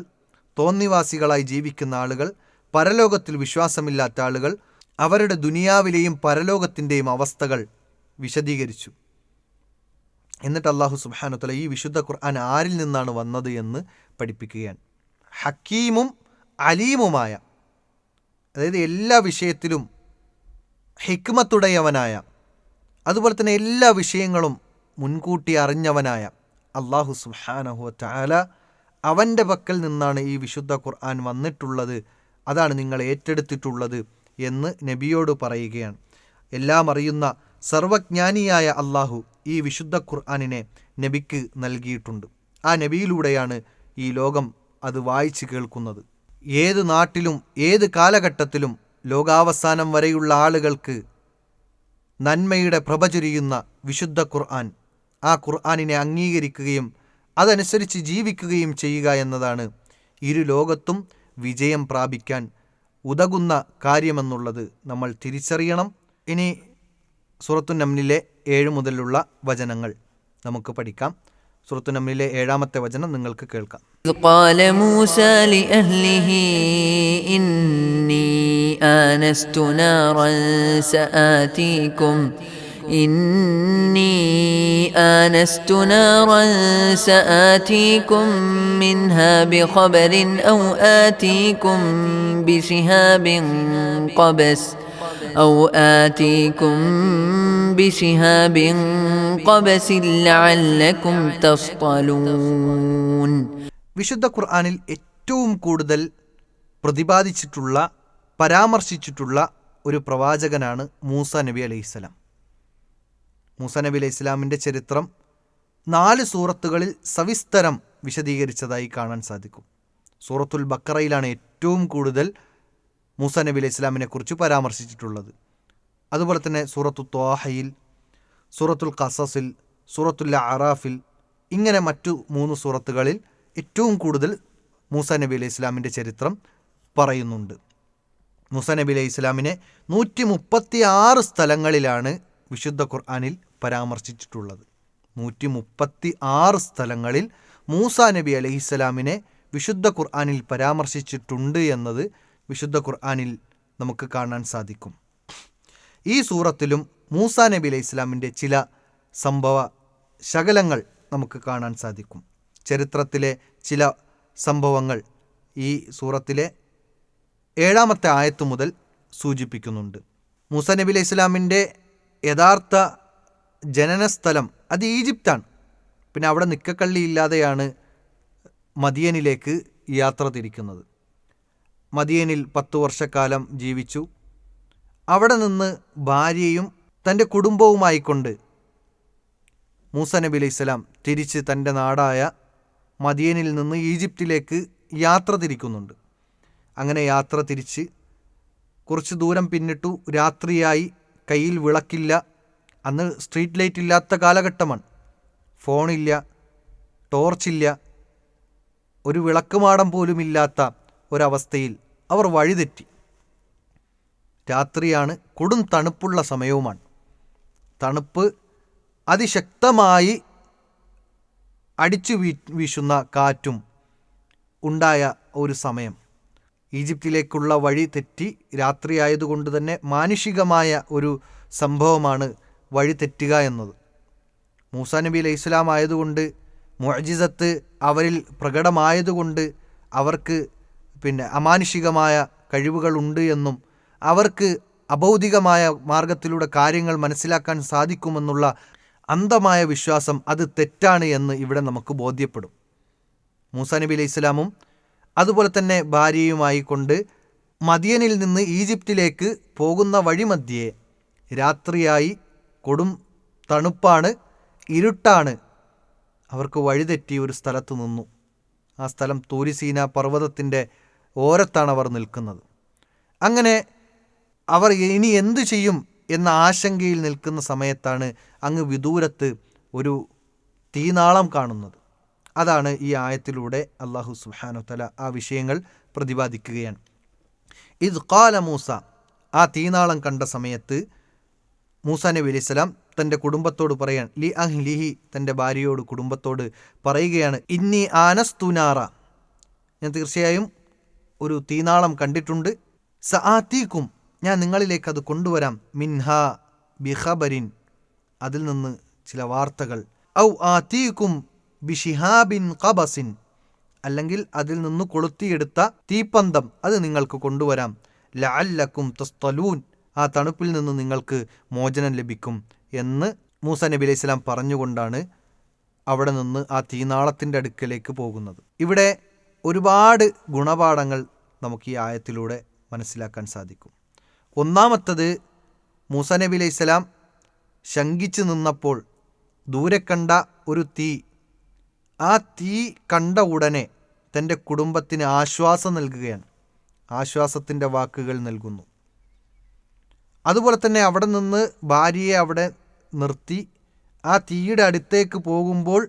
തോന്നിവാസികളായി ജീവിക്കുന്ന ആളുകൾ, പരലോകത്തിൽ വിശ്വാസമില്ലാത്ത ആളുകൾ, അവരുടെ ദുനിയാവിലെയും പരലോകത്തിൻ്റെയും അവസ്ഥകൾ വിശദീകരിച്ചു. എന്നിട്ട് അല്ലാഹു സുബ്ഹാനഹു വ തആല ഈ വിശുദ്ധ ഖുർആൻ ആരിൽ നിന്നാണ് വന്നത് എന്ന് പഠിപ്പിക്കുകയാണ്. ഹക്കീമും അലീമുമായ, അതായത് എല്ലാ വിഷയത്തിലും ഹിക്മത്തുടയവനായ, അതുപോലെ തന്നെ എല്ലാ വിഷയങ്ങളും മുൻകൂട്ടി അറിഞ്ഞവനായ അല്ലാഹു സുബ്ഹാനഹു വ തആല അവൻ്റെ പക്കൽ നിന്നാണ് ഈ വിശുദ്ധ ഖുർആൻ വന്നിട്ടുള്ളത്, അതാണ് നിങ്ങൾ ഏറ്റെടുത്തിട്ടുള്ളത് എന്ന് നബിയോട് പറയുകയാണ്. എല്ലാം അറിയുന്ന സർവജ്ഞാനിയായ അല്ലാഹു ഈ വിശുദ്ധ ഖുർആനിനെ നബിക്ക് നൽകിയിട്ടുണ്ട്. ആ നബിയിലൂടെയാണ് ഈ ലോകം അത് വായിച്ച് കേൾക്കുന്നത്. ഏത് നാട്ടിലും ഏത് കാലഘട്ടത്തിലും ലോകാവസാനം വരെയുള്ള ആളുകൾക്ക് നന്മയുടെ പ്രഭ ചൊരിയുന്ന വിശുദ്ധ ഖുർആൻ, ആ ഖുർആനിനെ അംഗീകരിക്കുകയും അതനുസരിച്ച് ജീവിക്കുകയും ചെയ്യുക എന്നതാണ് ഇരു ലോകത്തും വിജയം പ്രാപിക്കാൻ ഉതകുന്ന കാര്യമെന്നുള്ളത് നമ്മൾ തിരിച്ചറിയണം. ഇനി സൂറത്തു നംലിലെ 7 മുതലുള്ള വചനങ്ങൾ നമുക്ക് പഠിക്കാം. സൂറത്തു നംലിലെ 7-ാമത്തെ വചനം നിങ്ങൾക്ക് കേൾക്കാം. قال موسى لأهله إني آنست نارا سآتيكم منها بخبر أو آتيكم بشهاب قبس لعلكم تصطلون. വിശുദ്ധ ഖുർആനിൽ ഏറ്റവും കൂടുതൽ പ്രതിപാദിച്ചിട്ടുള്ള, പരാമർശിച്ചിട്ടുള്ള ഒരു പ്രവാചകനാണ് മൂസ നബി അലൈഹിസ്സലാം. മൂസ നബി അലൈഹിസ്സലാമിൻ്റെ ചരിത്രം 4 സൂറത്തുകളിൽ സവിസ്തരം വിശദീകരിച്ചതായി കാണാൻ സാധിക്കും. സൂറത്തുൽ ബഖറയിലാണ് ഏറ്റവും കൂടുതൽ മൂസ നബി അലൈഹിസ്സലാമിനെ കുറിച്ച് പരാമർശിച്ചിട്ടുള്ളത്. അതുപോലെ തന്നെ സൂറത്തു ത്വാഹയിൽ, സൂറത്തുൽ ഖസസിൽ, സൂറത്തുൽ അറാഫിൽ, ഇങ്ങനെ മറ്റു 3 സൂറത്തുകളിൽ ഏറ്റവും കൂടുതൽ മൂസ നബി അലൈഹി ഇസ്ലാമിൻ്റെ ചരിത്രം പറയുന്നുണ്ട്. മൂസ നബി അലൈഹി ഇസ്ലാമിനെ 136 സ്ഥലങ്ങളിലാണ് വിശുദ്ധ ഖുർആനിൽ പരാമർശിച്ചിട്ടുള്ളത്. 136 സ്ഥലങ്ങളിൽ മൂസ നബി അലൈഹി ഇസ്ലാമിനെ വിശുദ്ധ ഖുർആനിൽ പരാമർശിച്ചിട്ടുണ്ട് എന്നത് വിശുദ്ധ ഖുർആനിൽ നമുക്ക് കാണാൻ സാധിക്കും. ഈ സൂറത്തിലും മൂസ നബി അലൈഹി ഇസ്ലാമിൻ്റെ ചില സംഭവ ശകലങ്ങൾ നമുക്ക് കാണാൻ സാധിക്കും. ചരിത്രത്തിലെ ചില സംഭവങ്ങൾ ഈ സൂറത്തിലെ 7-ാമത്തെ ആയത്ത് മുതൽ സൂചിപ്പിക്കുന്നുണ്ട്. മൂസ നബി അലൈഹി ഇസ്ലാമിൻ്റെ യഥാർത്ഥ ജനനസ്ഥലം അത് ഈജിപ്താണ്. പിന്നെ അവിടെ നിക്കക്കള്ളിയില്ലാതെയാണ് മദിയനിലേക്ക് യാത്ര തിരിക്കുന്നത്. മദിയനിൽ 10 വർഷക്കാലം ജീവിച്ചു. അവിടെ നിന്ന് ഭാര്യയും തൻ്റെ കുടുംബവുമായിക്കൊണ്ട് മൂസ നബി അലൈഹി സ്വലാം തിരിച്ച് തൻ്റെ നാടായ മദിയനിൽ നിന്ന് ഈജിപ്തിലേക്ക് യാത്ര തിരിക്കുന്നുണ്ട്. അങ്ങനെ യാത്ര തിരിച്ച് കുറച്ച് ദൂരം പിന്നിട്ടു. രാത്രിയായി, കയ്യിൽ വിളക്കില്ല. അന്ന് സ്ട്രീറ്റ് ലൈറ്റ് ഇല്ലാത്ത കാലഘട്ടമാണ്. ഫോണില്ല, ടോർച്ചില്ല, ഒരു വിളക്കുമാടം പോലും ഇല്ലാത്ത ഒരവസ്ഥയിൽ അവർ വഴിതെറ്റി. രാത്രിയാണ്, കൊടും തണുപ്പുള്ള സമയവുമാണ്. തണുപ്പ് അതിശക്തമായി അടിച്ചു വീശുന്ന കാറ്റും ഉണ്ടായ ഒരു സമയം. ഈജിപ്തിലേക്കുള്ള വഴി തെറ്റി, രാത്രിയായതുകൊണ്ട് തന്നെ മാനുഷികമായ ഒരു സംഭവമാണ് വഴി തെറ്റുക എന്നത്. മൂസാ നബി അലൈഹി ഇസ്ലാം ആയതുകൊണ്ട്, മുഅ്ജിസത്ത് അവരിൽ പ്രകടമായതുകൊണ്ട് അവർക്ക് അമാനുഷികമായ കഴിവുകളുണ്ട് എന്നും അവർക്ക് അഭൗതികമായ മാർഗത്തിലൂടെ കാര്യങ്ങൾ മനസ്സിലാക്കാൻ സാധിക്കുമെന്നുള്ള അന്ധമായ വിശ്വാസം അത് തെറ്റാണ് എന്ന് ഇവിടെ നമുക്ക് ബോധ്യപ്പെടും. മൂസാ നബി അലൈഹി ഇസ്ലാമും അതുപോലെ തന്നെ ഭാര്യയുമായി കൊണ്ട് മദിയനിൽ നിന്ന് ഈജിപ്തിലേക്ക് പോകുന്ന വഴിമധ്യേ രാത്രിയായി, കൊടും തണുപ്പാണ്, ഇരുട്ടാണ്. അവർക്ക് വഴിതെറ്റി ഒരു സ്ഥലത്ത് നിന്നു. ആ സ്ഥലം തൂരി സീന പർവ്വതത്തിൻ്റെ ഓരത്താണ് അവർ നിൽക്കുന്നത്. അങ്ങനെ അവർ ഇനി എന്തു ചെയ്യും എന്ന ആശങ്കയിൽ നിൽക്കുന്ന സമയത്താണ് അങ്ങ് വിദൂരത്ത് ഒരു തീനാളം കാണുന്നത്. അതാണ് ഈ ആയത്തിലൂടെ അല്ലാഹു സുബ്ഹാനഹു വതആല ആ വിഷയങ്ങൾ പ്രതിപാദിക്കുകയാണ്. ഇദ് ഖാല മൂസ, ആ തീനാളം കണ്ട സമയത്ത് മൂസാ നബി അലൈഹി സ്വലാം തൻ്റെ കുടുംബത്തോട് പറയാൻ, ലി അഹ്ലിഹി, തൻ്റെ ഭാര്യയോട് കുടുംബത്തോട് പറയുകയാണ്, ഇന്നി ആനസ്തു നാറ, ഞാൻ തീർച്ചയായും ഒരു തീനാളം കണ്ടിട്ടുണ്ട്, സആതീക്കും, ഞാൻ നിങ്ങളിലേക്ക് അത് കൊണ്ടുവരാം, മിൻഹ ബിഖബരിൻ, അതിൽ നിന്ന് ചില വാർത്തകൾ, ഔ ആതീക്കും ബിഷിഹാബിൻ ഖബസിൻ, അല്ലെങ്കിൽ അതിൽ നിന്ന് കൊളുത്തിയെടുത്ത തീപ്പന്തം അത് നിങ്ങൾക്ക് കൊണ്ടുവരാം, ലഅല്ലക്കും തസ്തലൂൻ, ആ തണുപ്പിൽ നിന്ന് നിങ്ങൾക്ക് മോചനം ലഭിക്കും എന്ന് മൂസാ നബി അലൈഹി സ്വലാം പറഞ്ഞുകൊണ്ടാണ് അവിടെ നിന്ന് ആ തീനാളത്തിൻ്റെ അടുക്കലേക്ക് പോകുന്നത്. ഇവിടെ ഒരുപാട് ഗുണപാഠങ്ങൾ നമുക്ക് ഈ ആയത്തിലൂടെ മനസ്സിലാക്കാൻ സാധിക്കും. ഒന്നാമത്തത്, മൂസാ നബി അലൈഹി സ്വലാം ശങ്കിച്ചു നിന്നപ്പോൾ ദൂരെ കണ്ട ഒരു തീ, ആ തീ കണ്ട ഉടനെ തൻ്റെ കുടുംബത്തിന് ആശ്വാസം നൽകുകയാണ്, ആശ്വാസത്തിൻ്റെ വാക്കുകൾ നൽകുന്നു. അതുപോലെ തന്നെ അവിടെ നിന്ന് ഭാര്യയെ അവിടെ നിർത്തി ആ തീയുടെ അടുത്തേക്ക് പോകുമ്പോൾ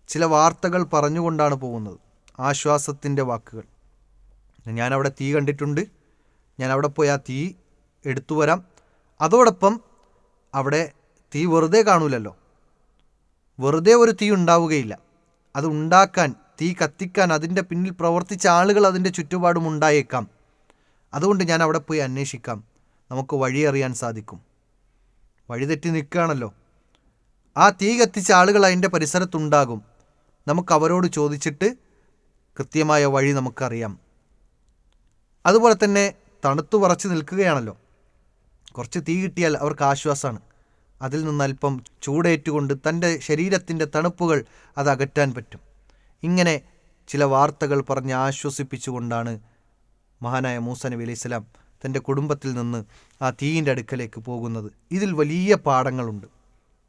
ചില വാർത്തകൾ പറഞ്ഞുകൊണ്ടാണ് പോകുന്നത്, ആശ്വാസത്തിൻ്റെ വാക്കുകൾ. ഞാനവിടെ തീ കണ്ടിട്ടുണ്ട്, ഞാൻ അവിടെ പോയി ആ തീ എടുത്തു വരാം. അതോടൊപ്പം അവിടെ തീ വെറുതെ കാണൂലല്ലോ, വെറുതെ ഒരു തീ ഉണ്ടാവുകയില്ല. അത് ഉണ്ടാക്കാൻ, തീ കത്തിക്കാൻ അതിൻ്റെ പിന്നിൽ പ്രവർത്തിച്ച ആളുകൾ അതിൻ്റെ ചുറ്റുപാടും ഉണ്ടായേക്കാം. അതുകൊണ്ട് ഞാൻ അവിടെ പോയി അന്വേഷിക്കാം, നമുക്ക് വഴി അറിയാൻ സാധിക്കും. വഴിതെറ്റി നിൽക്കുകയാണല്ലോ, ആ തീ കത്തിച്ച ആളുകൾ അതിൻ്റെ പരിസരത്തുണ്ടാകും, നമുക്ക് അവരോട് ചോദിച്ചിട്ട് കൃത്യമായ വഴി നമുക്കറിയാം. അതുപോലെ തന്നെ തണുത്തു വറച്ച് നിൽക്കുകയാണല്ലോ, കുറച്ച് തീ കിട്ടിയാൽ അവർക്ക് ആശ്വാസമാണ്. അതിൽ നിന്ന് അല്പം ചൂടേറ്റുകൊണ്ട് തൻ്റെ ശരീരത്തിൻ്റെ തണുപ്പുകൾ അത് അകറ്റാൻ പറ്റും. ഇങ്ങനെ ചില വാർത്തകൾ പറഞ്ഞ് ആശ്വസിപ്പിച്ചുകൊണ്ടാണ് മഹാനായ മൂസാ നബി അലൈഹി സ്വലാം തൻ്റെ കുടുംബത്തിൽ നിന്ന് ആ തീയിൻ്റെ അടുക്കലേക്ക് പോകുന്നത്. ഇതിൽ വലിയ പാഠങ്ങളുണ്ട്.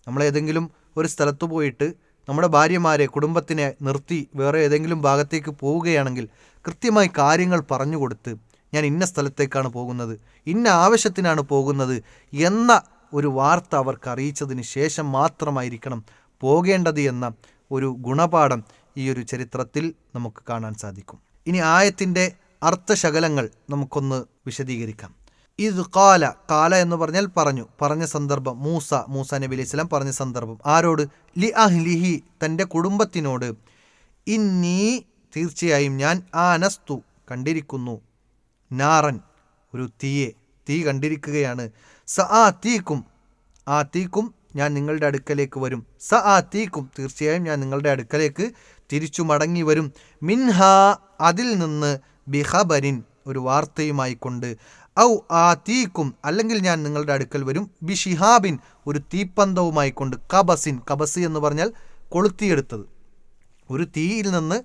നമ്മളേതെങ്കിലും ഒരു സ്ഥലത്ത് പോയിട്ട് നമ്മുടെ ഭാര്യമാരെ, കുടുംബത്തിനെ നിർത്തി വേറെ ഏതെങ്കിലും ഭാഗത്തേക്ക് പോവുകയാണെങ്കിൽ കൃത്യമായി കാര്യങ്ങൾ പറഞ്ഞു കൊടുത്ത്, ഞാൻ ഇന്ന സ്ഥലത്തേക്കാണ് പോകുന്നത്, ഇന്ന ആവശ്യത്തിനാണ് പോകുന്നത് എന്ന ഒരു വാർത്ത അവർക്ക് അറിയിച്ചതിന് ശേഷം മാത്രമായിരിക്കണം പോകേണ്ടത് എന്ന ഒരു ഗുണപാഠം ഈ ഒരു ചരിത്രത്തിൽ നമുക്ക് കാണാൻ സാധിക്കും. ഇനി ആയത്തിൻ്റെ അർത്ഥശകലങ്ങൾ നമുക്കൊന്ന് വിശദീകരിക്കാം. ഇത് കാല എന്ന് പറഞ്ഞാൽ പറഞ്ഞ സന്ദർഭം മൂസാ നബി അലൈഹി സ്വലാം പറഞ്ഞ സന്ദർഭം ആരോട്? ലി അഹ്ലിഹി, തൻ്റെ കുടുംബത്തിനോട്. ഇന്നി, തീർച്ചയായും ഞാൻ, ആനസ്തു, കണ്ടിരിക്കുന്നു, നാറൻ, ഒരു തീ കണ്ടിരിക്കുകയാണ്, ആതീക്കും, ഞാൻ നിങ്ങളുടെ അടുക്കലേക്ക് വരും, ആതീക്കും, തീർച്ചയായും ഞാൻ നിങ്ങളുടെ അടുക്കലേക്ക് തിരിച്ചു മടങ്ങി വരും, മിൻഹ, അതിൽ നിന്ന്, ബിഖബരിൻ, ഒരു വാർത്തയുമായി കൊണ്ട്, ഔ ആതീക്കും, അല്ലെങ്കിൽ ഞാൻ നിങ്ങളുടെ അടുക്കൽ വരും, ബിഷിഹാബിൻ, ഒരു തീപ്പന്തവുമായി കൊണ്ട്, കബസ് എന്ന് പറഞ്ഞാൽ കൊളുത്തിയെടുത്തത്, ഒരു തീയിൽ നിന്ന്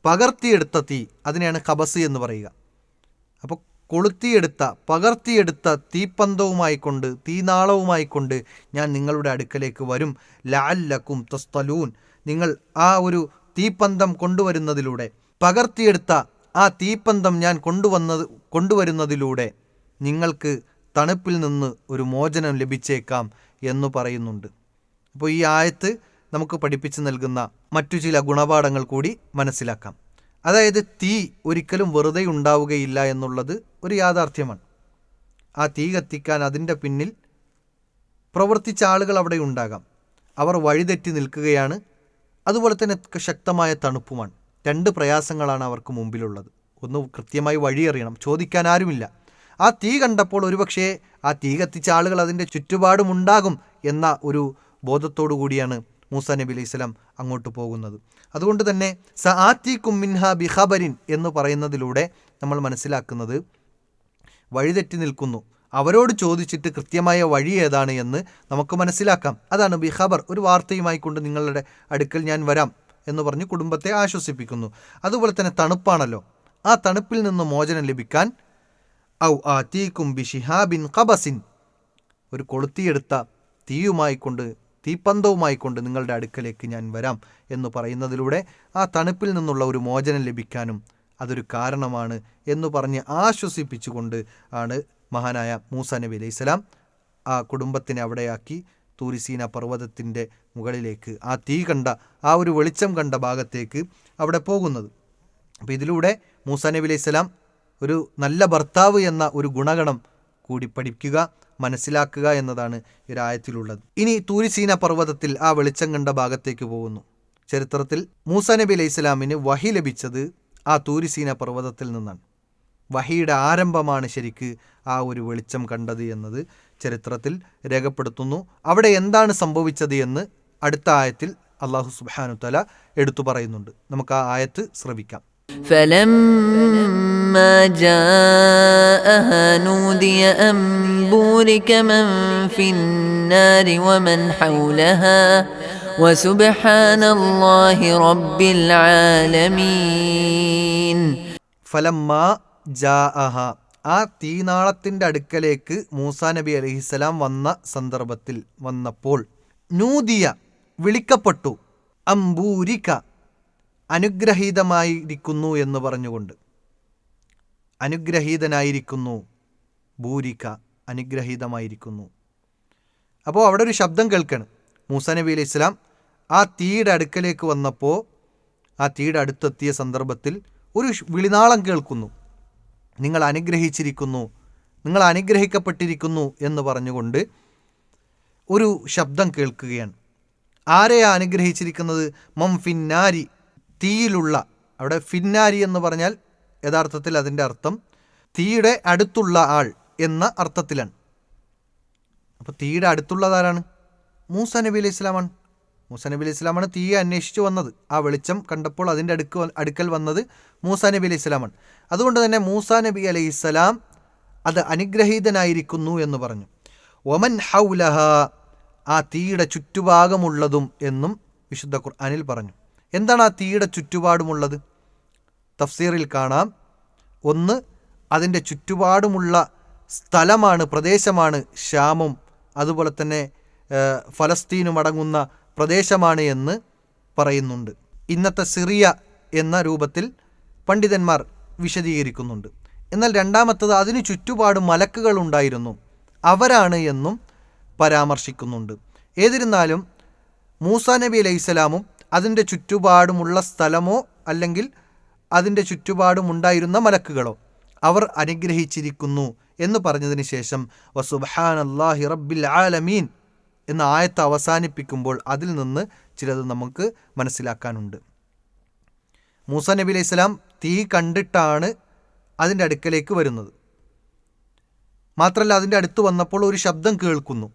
പകർത്തിയെടുത്ത തീ, അതിനെയാണ് കബസ് എന്ന് പറയുക. അപ്പോൾ പകർത്തിയെടുത്ത തീപ്പന്തവുമായി കൊണ്ട്, തീനാളവുമായി കൊണ്ട് ഞാൻ നിങ്ങളുടെ അടുക്കലേക്ക് വരും, ലഅല്ലക്കും തസ്തലൂൻ, നിങ്ങൾ ആ ഒരു തീപ്പന്തം കൊണ്ടുവരുന്നതിലൂടെ, പകർത്തിയെടുത്ത ആ തീപ്പന്തം ഞാൻ കൊണ്ടുവരുന്നതിലൂടെ നിങ്ങൾക്ക് തണുപ്പിൽ നിന്ന് ഒരു മോചനം ലഭിച്ചേക്കാം എന്ന് പറയുന്നുണ്ട്. അപ്പോൾ ഈ ആയത്ത് നമുക്ക് പഠിപ്പിച്ച് നൽകുന്ന മറ്റു ചില ഗുണപാഠങ്ങൾ കൂടി മനസ്സിലാക്കാം. അതായത് തീ ഒരിക്കലും വെറുതെ ഉണ്ടാവുകയില്ല എന്നുള്ളത് ഒരു യാഥാർത്ഥ്യമാണ്. ആ തീ കത്തിക്കാൻ അതിൻ്റെ പിന്നിൽ പ്രവർത്തിച്ച ആളുകൾ അവിടെ ഉണ്ടാകാം. അവർ വഴിതെറ്റി നിൽക്കുകയാണ്. അതുപോലെ തന്നെ ശക്തമായ തണുപ്പുമാണ്. രണ്ട് പ്രയാസങ്ങളാണ് അവർക്ക് മുമ്പിലുള്ളത്. ഒന്ന് കൃത്യമായി വഴിയറിയണം, ചോദിക്കാൻ ആരുമില്ല. ആ തീ കണ്ടപ്പോൾ ഒരുപക്ഷേ ആ തീ കത്തിച്ച ആളുകൾ അതിൻ്റെ ചുറ്റുപാടുമുണ്ടാകും എന്ന ഒരു ബോധത്തോടു കൂടിയാണ് മൂസാ നബി അലൈഹി സ്വലാം അങ്ങോട്ട് പോകുന്നത്. അതുകൊണ്ട് തന്നെ സആതീകും മിൻഹാ ബിഖബരിൻ എന്ന് പറയുന്നതിലൂടെ നമ്മൾ മനസ്സിലാക്കുന്നത് വഴിതെറ്റി നിൽക്കുന്നു, അവരോട് ചോദിച്ചിട്ട് കൃത്യമായ വഴി ഏതാണ് എന്ന് നമുക്ക് മനസ്സിലാക്കാം. അതാണ് ബിഖബർ, ഒരു വാർത്തയുമായി കൊണ്ട് നിങ്ങളുടെ അടുക്കൽ ഞാൻ വരാം എന്ന് പറഞ്ഞ് കുടുംബത്തെ ആശ്വസിപ്പിക്കുന്നു. അതുപോലെ തന്നെ തണുപ്പാണല്ലോ, ആ തണുപ്പിൽ നിന്ന് മോചനം ലഭിക്കാൻ ഔ ആതീകും ബിശിഹാബിൻ ഖബസിൻ, ഒരു കൊളുത്തിയെടുത്ത തീപ്പന്തവുമായി കൊണ്ട് നിങ്ങളുടെ അടുക്കലേക്ക് ഞാൻ വരാം എന്ന് പറയുന്നതിലൂടെ ആ തണുപ്പിൽ നിന്നുള്ള ഒരു മോചനം ലഭിക്കാനും അതൊരു കാരണമാണ് എന്ന് പറഞ്ഞ് ആശ്വസിപ്പിച്ചുകൊണ്ട് ആണ് മഹാനായ മൂസാ നബി അലൈഹി സ്വലാം ആ കുടുംബത്തിനെ അവിടെയാക്കി തൂരിസീന പർവ്വതത്തിൻ്റെ മുകളിലേക്ക് ആ തീ കണ്ട ആ ഒരു വെളിച്ചം കണ്ട ഭാഗത്തേക്ക് അവിടെ പോകുന്നത്. അപ്പോൾ ഇതിലൂടെ മൂസാ നബി അലൈഹി സ്വലാം ഒരു നല്ല ഭർത്താവ് എന്ന ഒരു ഗുണഗണം കൂടി പഠിക്കുക, മനസ്സിലാക്കുക എന്നതാണ് ഈ ആയത്തിലുള്ളത്. ഇനി തൂരിസീന പർവ്വതത്തിൽ ആ വെളിച്ചം കണ്ട ഭാഗത്തേക്ക് പോകുന്നു. ചരിത്രത്തിൽ മൂസാ നബി അലൈഹി സ്വലാമിന് വഹി ലഭിച്ചത് ആ തൂരിസീന പർവ്വതത്തിൽ നിന്നാണ്. വഹിയുടെ ആരംഭമാണ് ശരിക്ക് ആ ഒരു വെളിച്ചം കണ്ടത് എന്നത് ചരിത്രത്തിൽ രേഖപ്പെടുത്തുന്നു. അവിടെ എന്താണ് സംഭവിച്ചത് എന്ന് അടുത്ത ആയത്തിൽ അല്ലാഹു സുബ്ഹാനഹു തആല എടുത്തു പറയുന്നുണ്ട്. നമുക്ക് ആ ആയത്ത് ശ്രവിക്കാം. فلما جاءها نودي أن بورك من في النار ومن حولها وسبحان الله رب العالمين. ഫലമ്മാ ജാഅഹ, ആ തീനാളത്തിൻ്റെ അടുക്കലേക്ക് മൂസാ നബി അലൈഹിസ്സലാം വന്ന സന്ദർഭത്തിൽ വന്നപ്പോൾ നൂദിയ വിളിക്കപ്പെട്ടു, അംബൂരിക അനുഗ്രഹീതമായിരിക്കുന്നു എന്ന് പറഞ്ഞുകൊണ്ട്, അനുഗ്രഹീതനായിരിക്കുന്നു, ബൂരിക അനുഗ്രഹീതമായിരിക്കുന്നു. അപ്പോൾ അവിടെ ഒരു ശബ്ദം കേൾക്കണം. മൂസാ നബി അലൈഹി സ്വലാം ആ തീയുടെ അടുക്കലേക്ക് വന്നപ്പോൾ ആ തീയുടെ അടുത്തെത്തിയ സന്ദർഭത്തിൽ ഒരു വിളിനാളം കേൾക്കുന്നു, നിങ്ങൾ അനുഗ്രഹിച്ചിരിക്കുന്നു, നിങ്ങൾ അനുഗ്രഹിക്കപ്പെട്ടിരിക്കുന്നു എന്ന് പറഞ്ഞുകൊണ്ട് ഒരു ശബ്ദം കേൾക്കുകയാണ്. ആരെയാ അനുഗ്രഹിച്ചിരിക്കുന്നത്? മം ഫിന്നാരി, തീയിലുള്ള. അവിടെ ഫിന്നാരി എന്ന് പറഞ്ഞാൽ യഥാർത്ഥത്തിൽ അതിൻ്റെ അർത്ഥം തീയുടെ അടുത്തുള്ള ആൾ എന്ന അർത്ഥത്തിലാണ്. അപ്പോൾ തീയുടെ അടുത്തുള്ളതാരാണ്? മൂസാ നബി അലൈഹി സ്വലാമാണ്. മൂസാ നബി അലൈഹി സ്വലാമാണ് തീയെ അന്വേഷിച്ച് വന്നത്. ആ വെളിച്ചം കണ്ടപ്പോൾ അതിൻ്റെ അടുക്കൽ വന്നത് മൂസാ നബി അലൈഹി സ്വലാമാണ്. അതുകൊണ്ട് തന്നെ മൂസാ നബി അലൈഹി സ്വലാം അത് അനുഗ്രഹീതനായിരിക്കുന്നു എന്ന് പറഞ്ഞു. ഒമൻ ഹൗലഹ, ആ തീയുടെ ചുറ്റുഭാഗമുള്ളതും എന്നും വിശുദ്ധ ഖുർആനിൽ പറഞ്ഞു. എന്താണ് ആ തീയുടെ ചുറ്റുപാടുമുള്ളത്? തഫ്സീറിൽ കാണാം, ഒന്ന് അതിൻ്റെ ചുറ്റുപാടുമുള്ള സ്ഥലമാണ്, പ്രദേശമാണ് ഷാമും അതുപോലെ തന്നെ ഫലസ്തീനും അടങ്ങുന്ന പ്രദേശമാണ് എന്ന് പറയുന്നുണ്ട്. ഇന്നത്തെ സിറിയ എന്ന രൂപത്തിൽ പണ്ഡിതന്മാർ വിശദീകരിക്കുന്നുണ്ട്. എന്നാൽ രണ്ടാമത്തത് അതിനു ചുറ്റുപാട് മലക്കുകൾ ഉണ്ടായിരുന്നു, അവരാണ് എന്നും പരാമർശിക്കുന്നുണ്ട്. ഏതിരുന്നാലും മൂസാ നബി അലൈഹിസ്സലാമും അതിൻ്റെ ചുറ്റുപാടുമുള്ള സ്ഥലമോ അല്ലെങ്കിൽ അതിൻ്റെ ചുറ്റുപാടുമുണ്ടായിരുന്ന മലക്കുകളോ അവർ അനുഗ്രഹിച്ചിരിക്കുന്നു എന്ന് പറഞ്ഞതിന് ശേഷം വസുബ്ഹാനല്ലാഹി റബ്ബിൽ ആലമീൻ എന്ന ആയത്ത് അവസാനിപ്പിക്കുമ്പോൾ അതിൽ നിന്ന് ചിലത് നമുക്ക് മനസ്സിലാക്കാനുണ്ട്. മൂസാ നബി അലൈഹി സ്വലാം തീ കണ്ടിട്ടാണ് അതിൻ്റെ അടുക്കലേക്ക് വരുന്നത്. മാത്രമല്ല, അതിൻ്റെ അടുത്ത് വന്നപ്പോൾ ഒരു ശബ്ദം കേൾക്കുന്നു.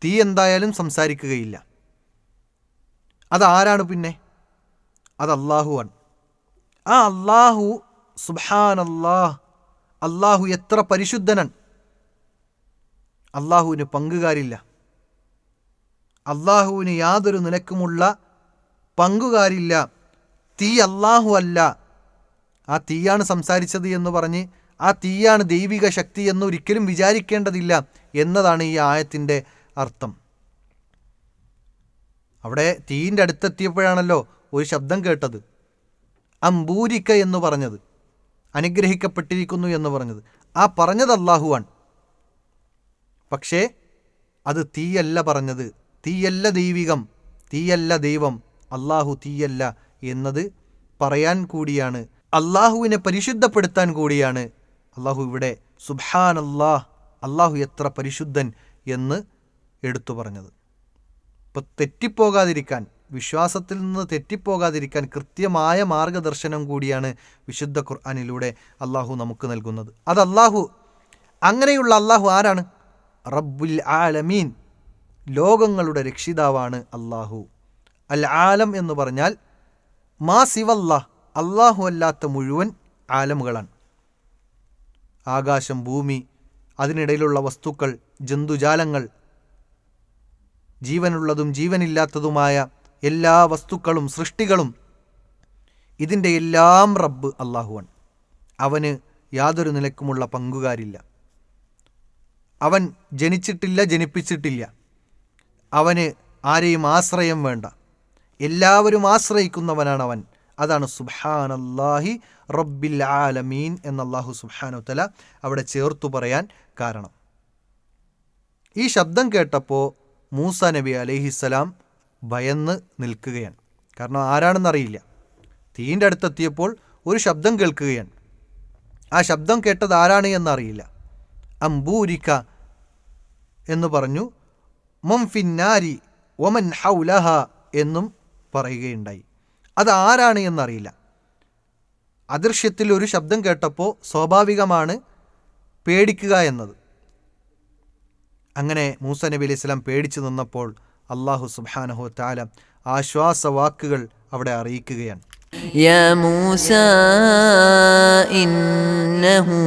തീ എന്തായാലും സംസാരിക്കുകയില്ല. അതാരാണ് പിന്നെ? അത് അള്ളാഹുവാണ്. ആ അള്ളാഹു സുബ്ഹാനല്ലാഹ്, അള്ളാഹു എത്ര പരിശുദ്ധനാണ്. അള്ളാഹുവിന് പങ്കുകാരില്ല. അള്ളാഹുവിന് യാതൊരു നിലക്കുമുള്ള പങ്കുകാരില്ല. തീ അള്ളാഹു അല്ല. ആ തീയാണ് സംസാരിച്ചത് എന്ന് പറഞ്ഞ് ആ തീയാണ് ദൈവിക ശക്തി എന്ന് ഒരിക്കലും വിചാരിക്കേണ്ടതില്ല എന്നതാണ് ഈ ആയത്തിൻ്റെ അർത്ഥം. അവിടെ തീയിൻ്റെ അടുത്തെത്തിയപ്പോഴാണല്ലോ ഒരു ശബ്ദം കേട്ടത്, അംബൂരിക്ക എന്ന് പറഞ്ഞത്, അനുഗ്രഹിക്കപ്പെട്ടിരിക്കുന്നു എന്ന് പറഞ്ഞത്. ആ പറഞ്ഞത് അള്ളാഹുവാണ്. പക്ഷേ അത് തീയല്ല പറഞ്ഞത്. തീയല്ല ദൈവികം, തീയല്ല ദൈവം, അള്ളാഹു തീയല്ല എന്നത് പറയാൻ കൂടിയാണ്, അള്ളാഹുവിനെ പരിശുദ്ധപ്പെടുത്താൻ കൂടിയാണ് അള്ളാഹു ഇവിടെ സുബ്ഹാനല്ലാഹ്, അള്ളാഹു എത്ര പരിശുദ്ധൻ എന്ന് എടുത്തു പറഞ്ഞത്. ഇപ്പോൾ തെറ്റിപ്പോകാതിരിക്കാൻ, വിശ്വാസത്തിൽ നിന്ന് തെറ്റിപ്പോകാതിരിക്കാൻ കൃത്യമായ മാർഗദർശനം കൂടിയാണ് വിശുദ്ധ ഖുർആനിലൂടെ അള്ളാഹു നമുക്ക് നൽകുന്നത്. അത് അങ്ങനെയുള്ള അള്ളാഹു ആരാണ്? റബ്ബുൽ ആലമീൻ, ലോകങ്ങളുടെ രക്ഷിതാവാണ് അള്ളാഹു. അൽ ആലം എന്ന് പറഞ്ഞാൽ മാ സിവല്ലാഹ്, അള്ളാഹു അല്ലാത്ത മുഴുവൻ ആലമുകളാണ്. ആകാശം, ഭൂമി, അതിനിടയിലുള്ള വസ്തുക്കൾ, ജന്തുജാലങ്ങൾ, ജീവനുള്ളതും ജീവനില്ലാത്തതുമായ എല്ലാ വസ്തുക്കളും സൃഷ്ടികളും, ഇതിൻ്റെ എല്ലാം റബ്ബ് അള്ളാഹുവാണ്. അവന് യാതൊരു നിലക്കുമുള്ള പങ്കുകാരില്ല. അവൻ ജനിച്ചിട്ടില്ല, ജനിപ്പിച്ചിട്ടില്ല. അവന് ആരെയും ആശ്രയം വേണ്ട. എല്ലാവരും ആശ്രയിക്കുന്നവനാണ് അവൻ. അതാണ് സുബ്ഹാനല്ലാഹി റബ്ബിൽ ആലമീൻ എന്ന് അല്ലാഹു സുബ്ഹാനഹു തആല അവിടെ ചേർത്തു പറയാൻ കാരണം. ഈ ശബ്ദം കേട്ടപ്പോൾ മൂസ നബി അലൈഹിസ്സലാം ഭയന്ന് നിൽക്കുകയാണ്. കാരണം ആരാണെന്നറിയില്ല. തീൻ്റെ അടുത്തെത്തിയപ്പോൾ ഒരു ശബ്ദം കേൾക്കുകയാണ്. ആ ശബ്ദം കേട്ടത് ആരാണ് എന്നറിയില്ല. അംബൂരിക എന്ന് പറഞ്ഞു, മൻ ഫിന്നാരി വമൻ ഹൗലഹ എന്നും പറയുകയുണ്ടായി. അത് ആരാണ് എന്നറിയില്ല. അദൃശ്യത്തിൽ ഒരു ശബ്ദം കേട്ടപ്പോൾ സ്വാഭാവികമാണ് പേടിക്കുക എന്നത്. അങ്ങനെ മൂസ നബി അലൈഹി സ്വലാം പേടിച്ചു നിന്നപ്പോൾ അല്ലാഹു സുബ്ഹാനഹു വ തആല ആശ്വാസവാക്കുകൾ അവിടെ അറിയിക്കുകയാണ്. യാ മൂസ ഇന്നഹു